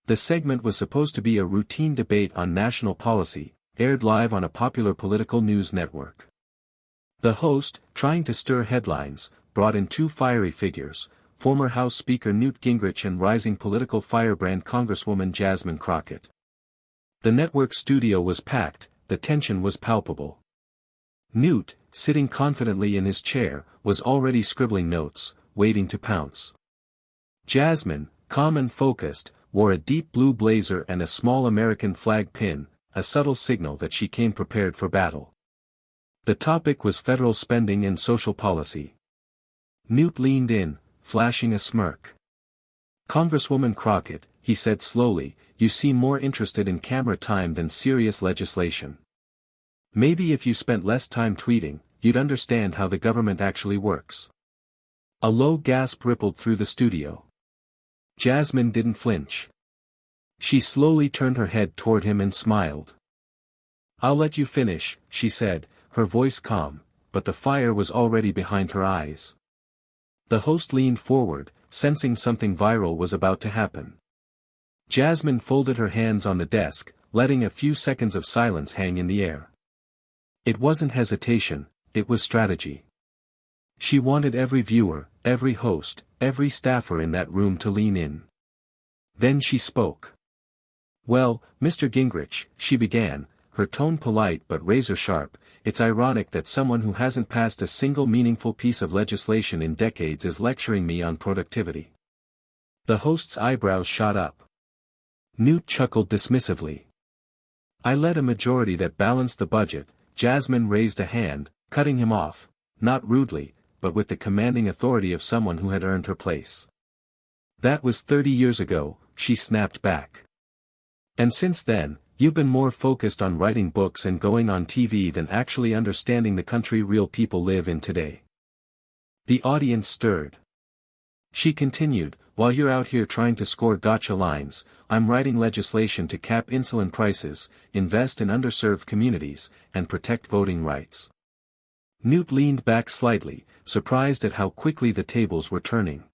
The segment was supposed to be a routine debate on national policy, aired live on a popular political news network. The host, trying to stir headlines, brought in two fiery figures, former House Speaker Newt Gingrich and rising political firebrand Congresswoman Jasmine Crockett. The network studio was packed, the tension was palpable. Newt, sitting confidently in his chair, was already scribbling notes, waiting to pounce. Jasmine, calm and focused, wore a deep blue blazer and a small American flag pin, a subtle signal that she came prepared for battle. The topic was federal spending and social policy. Newt leaned in, flashing a smirk. "Congresswoman Crockett," he said slowly, "you seem more interested in camera time than serious legislation. Maybe if you spent less time tweeting, you'd understand how the government actually works." A low gasp rippled through the studio. Jasmine didn't flinch. She slowly turned her head toward him and smiled. "I'll let you finish," she said, her voice calm, but the fire was already behind her eyes. The host leaned forward, sensing something viral was about to happen. Jasmine folded her hands on the desk, letting a few seconds of silence hang in the air. It wasn't hesitation, it was strategy. She wanted every viewer, every host, every staffer in that room to lean in. Then she spoke. "Well, Mr. Gingrich," she began, her tone polite but razor-sharp, "it's ironic that someone who hasn't passed a single meaningful piece of legislation in decades is lecturing me on productivity." The host's eyebrows shot up. Newt chuckled dismissively. "I led a majority that balanced the budget." Jasmine raised a hand, cutting him off, not rudely, but with the commanding authority of someone who had earned her place. "That was 30 years ago," she snapped back. "And since then, you've been more focused on writing books and going on TV than actually understanding the country real people live in today." The audience stirred. She continued, "While you're out here trying to score gotcha lines, I'm writing legislation to cap insulin prices, invest in underserved communities, and protect voting rights." Newt leaned back slightly, surprised at how quickly the tables were turning.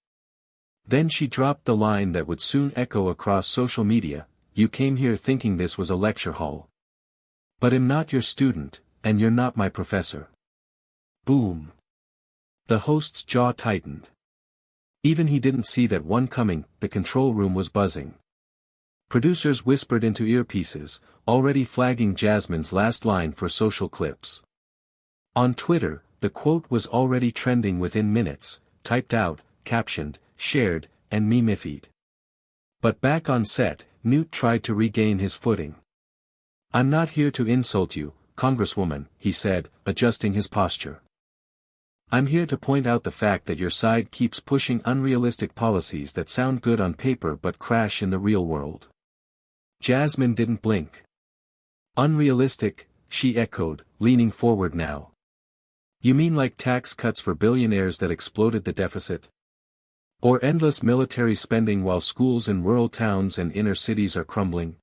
Then she dropped the line that would soon echo across social media, "You came here thinking this was a lecture hall. But I'm not your student, and you're not my professor." Boom. The host's jaw tightened. Even he didn't see that one coming. The control room was buzzing. Producers whispered into earpieces, already flagging Jasmine's last line for social clips. On Twitter, the quote was already trending within minutes, typed out, captioned, shared, and meme-ified. But back on set, Newt tried to regain his footing. "I'm not here to insult you, Congresswoman," he said, adjusting his posture. "I'm here to point out the fact that your side keeps pushing unrealistic policies that sound good on paper but crash in the real world." Jasmine didn't blink. "Unrealistic," she echoed, leaning forward now. "You mean like tax cuts for billionaires that exploded the deficit? Or endless military spending while schools in rural towns and inner cities are crumbling?"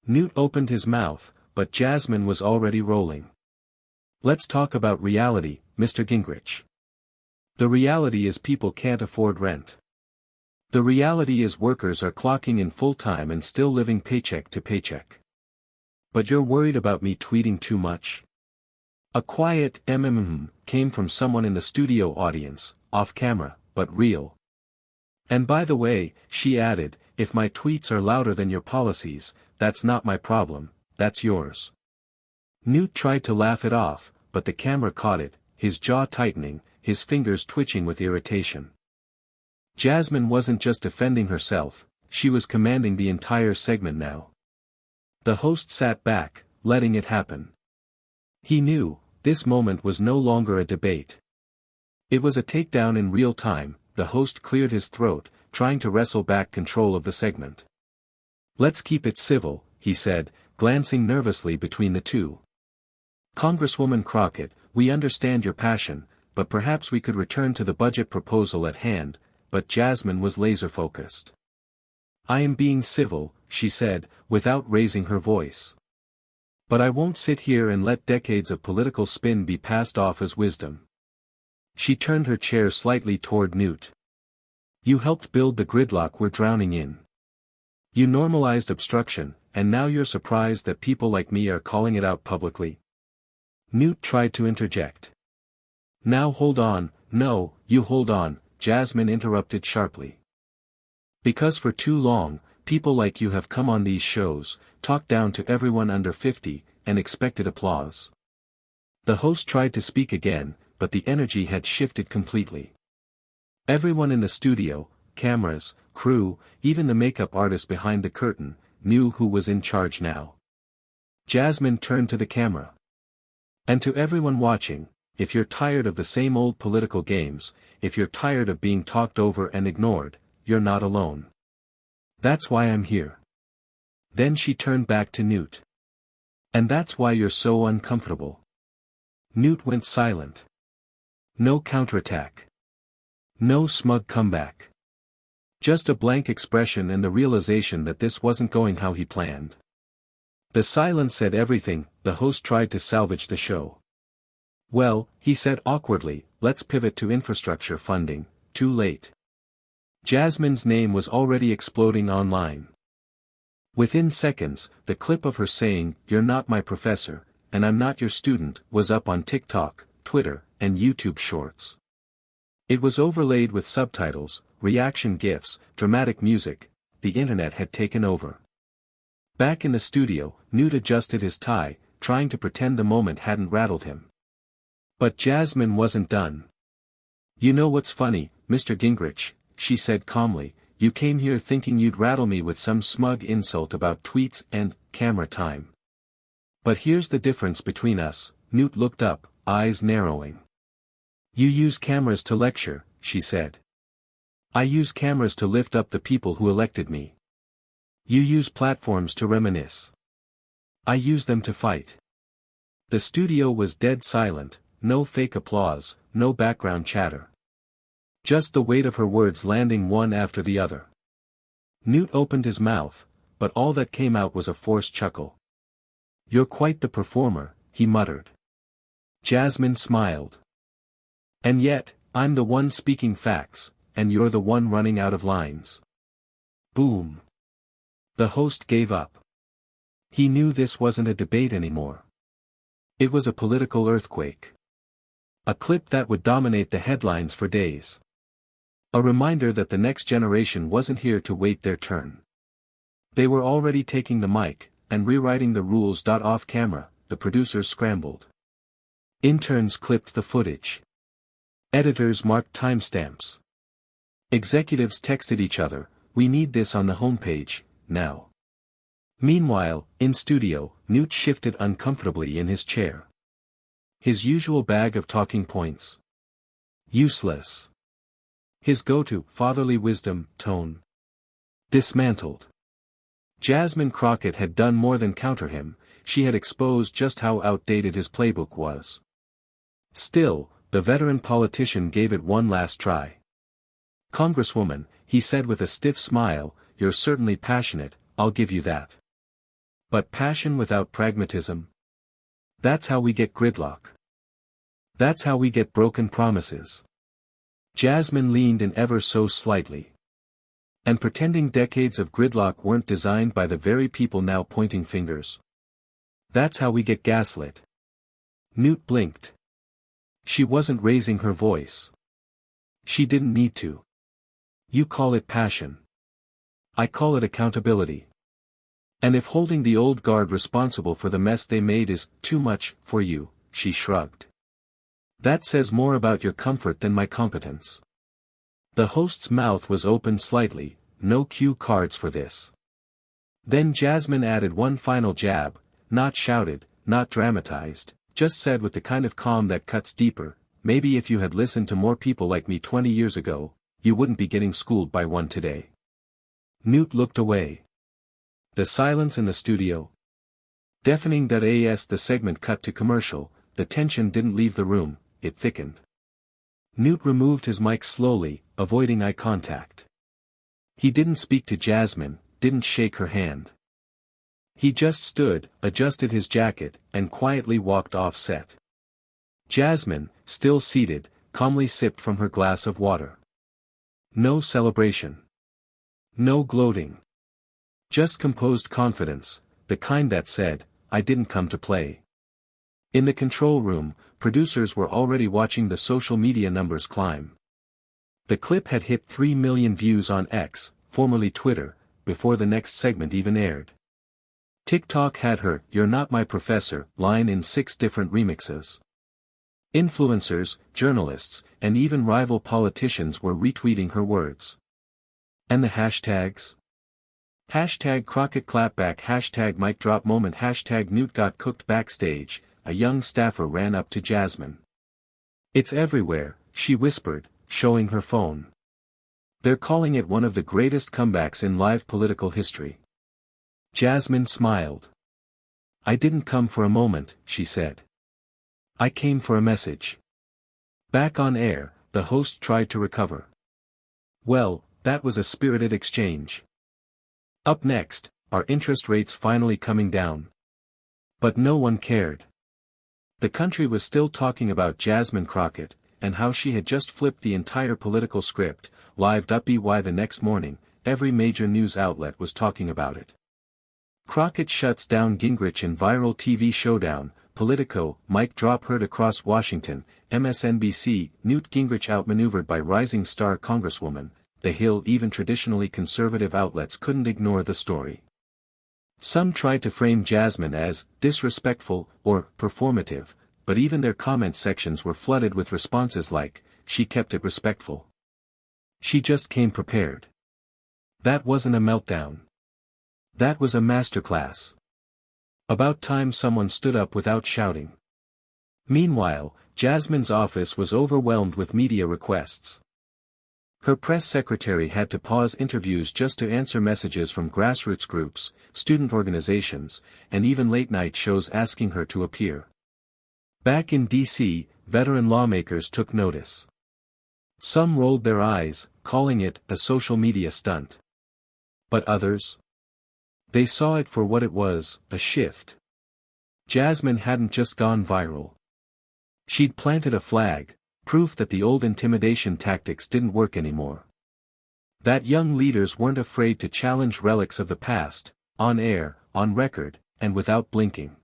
Newt opened his mouth, but Jasmine was already rolling. "Let's talk about reality, Mr. Gingrich. The reality is people can't afford rent. The reality is workers are clocking in full-time and still living paycheck to paycheck. But you're worried about me tweeting too much?" A quiet came from someone in the studio audience, off camera, but real. "And by the way," she added, "if my tweets are louder than your policies, that's not my problem, that's yours." Newt tried to laugh it off, but the camera caught it, his jaw tightening, his fingers twitching with irritation. Jasmine wasn't just defending herself, she was commanding the entire segment now. The host sat back, letting it happen. He knew, this moment was no longer a debate. It was a takedown in real time. The host cleared his throat, trying to wrestle back control of the segment. "Let's keep it civil," he said, glancing nervously between the two. "Congresswoman Crockett, we understand your passion, but perhaps we could return to the budget proposal at hand," but Jasmine was laser-focused. "I am being civil," she said, without raising her voice. "But I won't sit here and let decades of political spin be passed off as wisdom." She turned her chair slightly toward Newt. "You helped build the gridlock we're drowning in. You normalized obstruction, and now you're surprised that people like me are calling it out publicly? Newt tried to interject. Now hold on, no, you hold on, Jasmine interrupted sharply. Because for too long, people like you have come on these shows, talked down to everyone under 50, and expected applause. The host tried to speak again, but the energy had shifted completely. Everyone in the studio, cameras, crew, even the makeup artist behind the curtain, knew who was in charge now. Jasmine turned to the camera. And to everyone watching, if you're tired of the same old political games, if you're tired of being talked over and ignored, you're not alone. That's why I'm here. Then she turned back to Newt. And that's why you're so uncomfortable. Newt went silent. No counterattack. No smug comeback. Just a blank expression and the realization that this wasn't going how he planned. The silence said everything. The host tried to salvage the show. Well, he said awkwardly, let's pivot to infrastructure funding. Too late. Jasmine's name was already exploding online. Within seconds, the clip of her saying, "You're not my professor, and I'm not your student," was up on TikTok, Twitter, and YouTube Shorts. It was overlaid with subtitles, reaction GIFs, dramatic music. The internet had taken over. Back in the studio, Newt adjusted his tie, trying to pretend the moment hadn't rattled him. But Jasmine wasn't done. "You know what's funny, Mr. Gingrich," she said calmly, "you came here thinking you'd rattle me with some smug insult about tweets and camera time. But here's the difference between us." Newt looked up, eyes narrowing. "You use cameras to lecture," she said. "I use cameras to lift up the people who elected me. You use platforms to reminisce. I use them to fight." The studio was dead silent, no fake applause, no background chatter. Just the weight of her words landing one after the other. Newt opened his mouth, but all that came out was a forced chuckle. "You're quite the performer," he muttered. Jasmine smiled. "And yet, I'm the one speaking facts, and you're the one running out of lines." Boom. The host gave up. He knew this wasn't a debate anymore. It was a political earthquake. A clip that would dominate the headlines for days. A reminder that the next generation wasn't here to wait their turn. They were already taking the mic, and rewriting the rules. Off camera, the producers scrambled. Interns clipped the footage. Editors marked timestamps. Executives texted each other, "We need this on the homepage, now." Meanwhile, in studio, Newt shifted uncomfortably in his chair. His usual bag of talking points. Useless. His go-to, fatherly wisdom, tone. Dismantled. Jasmine Crockett had done more than counter him, she had exposed just how outdated his playbook was. Still, the veteran politician gave it one last try. "Congresswoman," he said with a stiff smile, "you're certainly passionate, I'll give you that. But passion without pragmatism? That's how we get gridlock. That's how we get broken promises." Jasmine leaned in ever so slightly. "And pretending decades of gridlock weren't designed by the very people now pointing fingers. That's how we get gaslit." Newt blinked. She wasn't raising her voice. She didn't need to. "You call it passion. I call it accountability. And if holding the old guard responsible for the mess they made is too much for you," she shrugged. "That says more about your comfort than my competence." The host's mouth was open slightly, no cue cards for this. Then Jasmine added one final jab, not shouted, not dramatized, just said with the kind of calm that cuts deeper, "Maybe if you had listened to more people like me 20 years ago, you wouldn't be getting schooled by one today." Newt looked away. The silence in the studio. Deafening. As the segment cut to commercial, the tension didn't leave the room, it thickened. Newt removed his mic slowly, avoiding eye contact. He didn't speak to Jasmine, didn't shake her hand. He just stood, adjusted his jacket, and quietly walked off set. Jasmine, still seated, calmly sipped from her glass of water. No celebration. No gloating. Just composed confidence, the kind that said, "I didn't come to play." In the control room, producers were already watching the social media numbers climb. The clip had hit 3 million views on X, formerly Twitter, before the next segment even aired. TikTok had her "You're Not My Professor" line in 6 different remixes. Influencers, journalists, and even rival politicians were retweeting her words. And the hashtags? Hashtag Crockett clapback, hashtag mic drop moment, hashtag Newt got cooked backstage. A young staffer ran up to Jasmine. "It's everywhere," she whispered, showing her phone. "They're calling it one of the greatest comebacks in live political history." Jasmine smiled. "I didn't come for a moment," she said. "I came for a message." Back on air, the host tried to recover. "Well, that was a spirited exchange. Up next, are interest rates finally coming down?" But no one cared. The country was still talking about Jasmine Crockett, and how she had just flipped the entire political script. Lived up by the next morning, every major news outlet was talking about it. Crockett shuts down Gingrich in viral TV showdown. Politico, mic drop heard across Washington. MSNBC, Newt Gingrich outmaneuvered by rising star Congresswoman. The Hill. Even traditionally conservative outlets couldn't ignore the story. Some tried to frame Jasmine as disrespectful or performative, but even their comment sections were flooded with responses like, "She kept it respectful. She just came prepared. That wasn't a meltdown. That was a masterclass. About time someone stood up without shouting." Meanwhile, Jasmine's office was overwhelmed with media requests. Her press secretary had to pause interviews just to answer messages from grassroots groups, student organizations, and even late-night shows asking her to appear. Back in D.C., veteran lawmakers took notice. Some rolled their eyes, calling it a social media stunt. But others? They saw it for what it was, a shift. Jasmine hadn't just gone viral. She'd planted a flag, proof that the old intimidation tactics didn't work anymore. That young leaders weren't afraid to challenge relics of the past, on air, on record, and without blinking.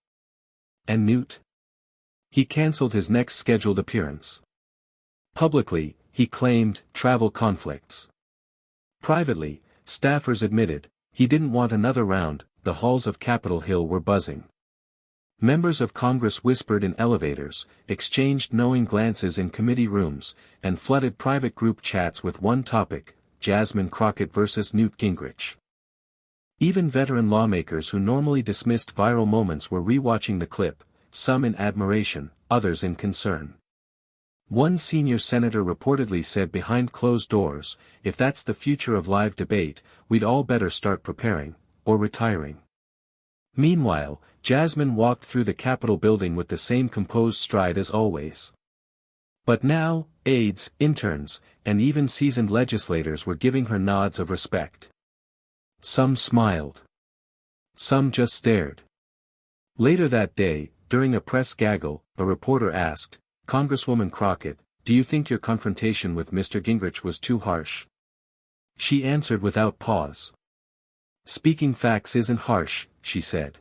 And Newt? He cancelled his next scheduled appearance. Publicly, he claimed travel conflicts. Privately, staffers admitted, he didn't want another round. The halls of Capitol Hill were buzzing. Members of Congress whispered in elevators, exchanged knowing glances in committee rooms, and flooded private group chats with one topic: Jasmine Crockett versus Newt Gingrich. Even veteran lawmakers who normally dismissed viral moments were rewatching the clip, some in admiration, others in concern. One senior senator reportedly said behind closed doors, "If that's the future of live debate, we'd all better start preparing, or retiring." Meanwhile, Jasmine walked through the Capitol building with the same composed stride as always. But now, aides, interns, and even seasoned legislators were giving her nods of respect. Some smiled. Some just stared. Later that day, during a press gaggle, a reporter asked, "Congresswoman Crockett, do you think your confrontation with Mr. Gingrich was too harsh?" She answered without pause. "Speaking facts isn't harsh," she said.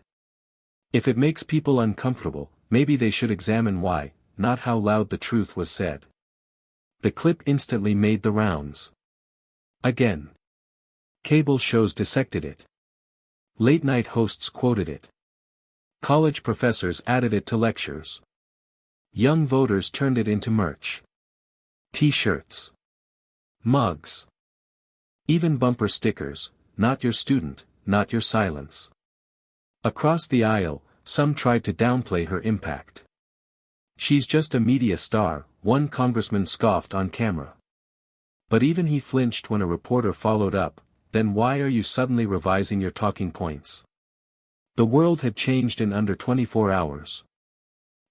"If it makes people uncomfortable, maybe they should examine why, not how loud the truth was said." The clip instantly made the rounds. Again. Cable shows dissected it. Late-night hosts quoted it. College professors added it to lectures. Young voters turned it into merch. T-shirts. Mugs. Even bumper stickers, "Not your student, not your silence." Across the aisle, some tried to downplay her impact. "She's just a media star," one congressman scoffed on camera. But even he flinched when a reporter followed up, "Then why are you suddenly revising your talking points?" The world had changed in under 24 hours.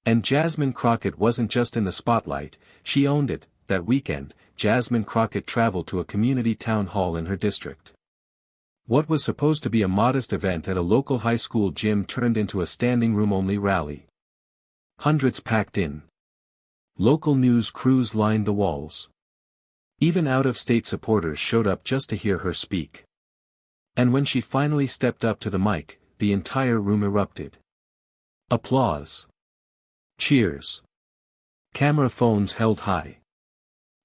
And Jasmine Crockett wasn't just in the spotlight, she owned it. That weekend, Jasmine Crockett traveled to a community town hall in her district. What was supposed to be a modest event at a local high school gym turned into a standing room-only rally. Hundreds packed in. Local news crews lined the walls. Even out-of-state supporters showed up just to hear her speak. And when she finally stepped up to the mic, the entire room erupted. Applause. Cheers. Camera phones held high.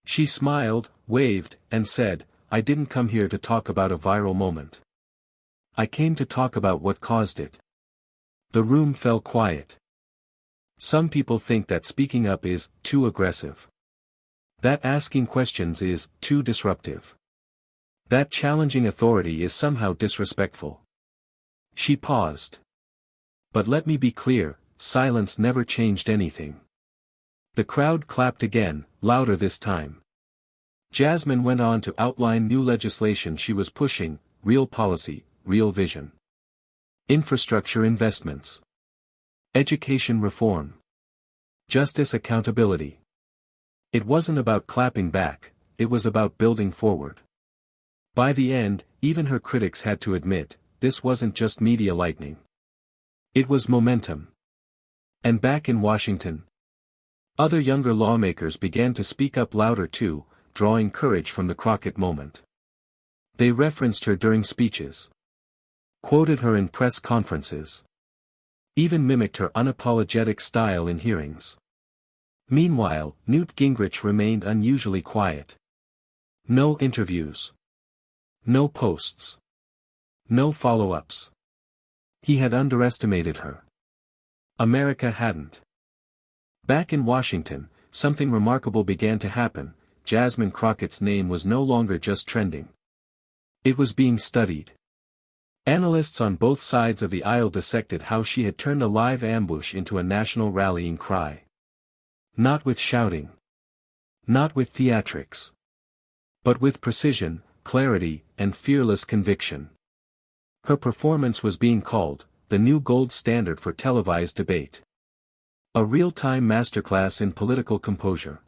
She smiled, waved, and said, "I didn't come here to talk about a viral moment. I came to talk about what caused it." The room fell quiet. Some people think that speaking up is too aggressive. That asking questions is too disruptive. That challenging authority is somehow disrespectful. She paused. But let me be clear, silence never changed anything. The crowd clapped again, louder this time. Jasmine went on to outline new legislation she was pushing: real policy, real vision. Infrastructure investments. Education reform. Justice accountability. It wasn't about clapping back, it was about building forward. By the end, even her critics had to admit, this wasn't just media lightning. It was momentum. And back in Washington, other younger lawmakers began to speak up louder too, drawing courage from the Crockett moment. They referenced her during speeches, quoted her in press conferences, even mimicked her unapologetic style in hearings. Meanwhile, Newt Gingrich remained unusually quiet. No interviews. No posts. No follow-ups. He had underestimated her. America hadn't. Back in Washington, something remarkable began to happen. Jasmine Crockett's name was no longer just trending. It was being studied. Analysts on both sides of the aisle dissected how she had turned a live ambush into a national rallying cry. Not with shouting. Not with theatrics. But with precision, clarity, and fearless conviction. Her performance was being called the new gold standard for televised debate. A real-time masterclass in political composure.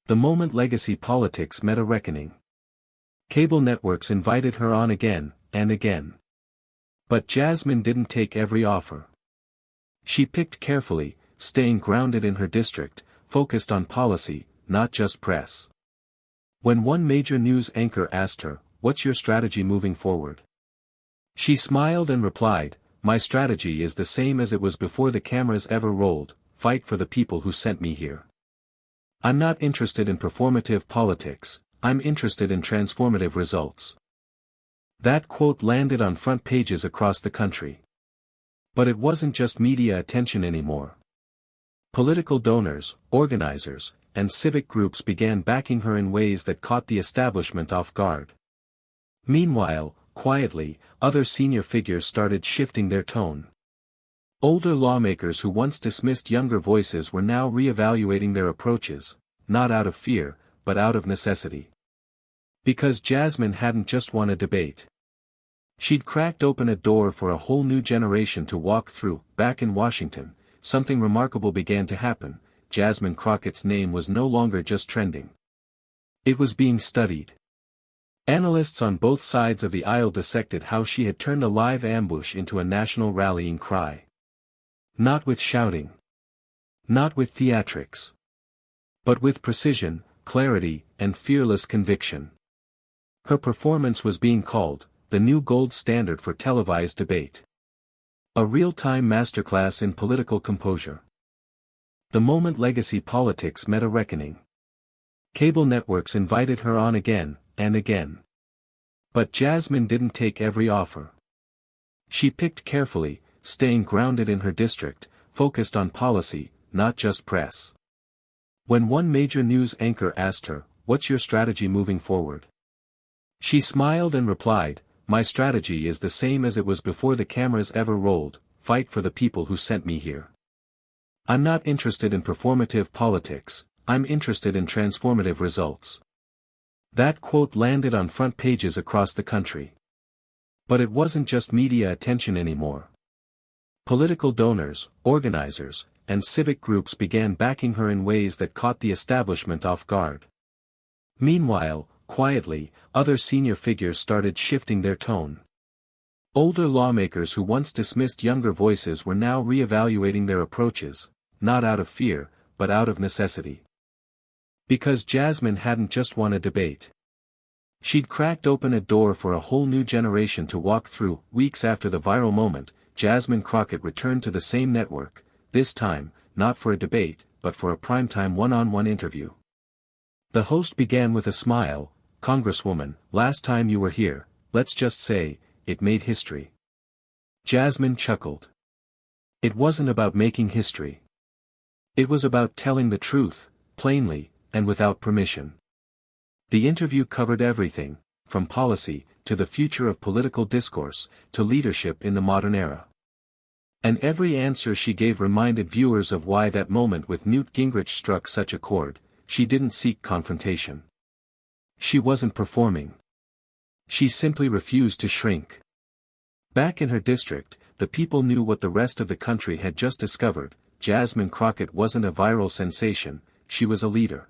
The moment legacy politics met a reckoning. Cable networks invited her on again, and again. But Jasmine didn't take every offer. She picked carefully, staying grounded in her district, focused on policy, not just press. When one major news anchor asked her, "What's your strategy moving forward?" she smiled and replied, "My strategy is the same as it was before the cameras ever rolled: fight for the people who sent me here. I'm not interested in performative politics, I'm interested in transformative results." That quote landed on front pages across the country. But it wasn't just media attention anymore. Political donors, organizers, and civic groups began backing her in ways that caught the establishment off guard. Meanwhile, quietly, other senior figures started shifting their tone. Older lawmakers who once dismissed younger voices were now re-evaluating their approaches, not out of fear, but out of necessity. Because Jasmine hadn't just won a debate. She'd cracked open a door for a whole new generation to walk through. Back in Washington, something remarkable began to happen. Jasmine Crockett's name was no longer just trending. It was being studied. Analysts on both sides of the aisle dissected how she had turned a live ambush into a national rallying cry. Not with shouting. Not with theatrics. But with precision, clarity, and fearless conviction. Her performance was being called the new gold standard for televised debate. A real-time masterclass in political composure. The moment legacy politics met a reckoning. Cable networks invited her on again, and again. But Jasmine didn't take every offer. She picked carefully, staying grounded in her district, focused on policy, not just press. When one major news anchor asked her, "What's your strategy moving forward?" she smiled and replied, "My strategy is the same as it was before the cameras ever rolled: fight for the people who sent me here. I'm not interested in performative politics, I'm interested in transformative results." That quote landed on front pages across the country. But it wasn't just media attention anymore. Political donors, organizers, and civic groups began backing her in ways that caught the establishment off guard. Meanwhile, quietly, other senior figures started shifting their tone. Older lawmakers who once dismissed younger voices were now re-evaluating their approaches, not out of fear, but out of necessity. Because Jasmine hadn't just won a debate. She'd cracked open a door for a whole new generation to walk through. Weeks after the viral moment, Jasmine Crockett returned to the same network, this time, not for a debate, but for a primetime one-on-one interview. The host began with a smile. "Congresswoman, last time you were here, let's just say, it made history." Jasmine chuckled. It wasn't about making history. It was about telling the truth, plainly, and without permission. The interview covered everything, from policy, to the future of political discourse, to leadership in the modern era. And every answer she gave reminded viewers of why that moment with Newt Gingrich struck such a chord. She didn't seek confrontation. She wasn't performing. She simply refused to shrink. Back in her district, the people knew what the rest of the country had just discovered: Jasmine Crockett wasn't a viral sensation, she was a leader.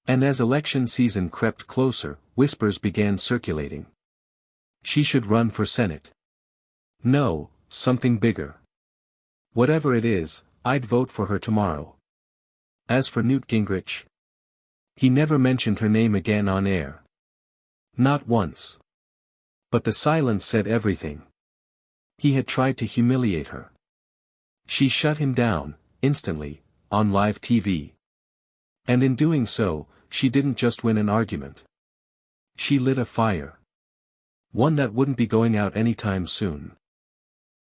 And as election season crept closer, whispers began circulating. She should run for Senate. No, something bigger. Whatever it is, I'd vote for her tomorrow. As for Newt Gingrich, he never mentioned her name again on air. Not once. But the silence said everything. He had tried to humiliate her. She shut him down, instantly, on live TV. And in doing so, she didn't just win an argument. She lit a fire. One that wouldn't be going out anytime soon.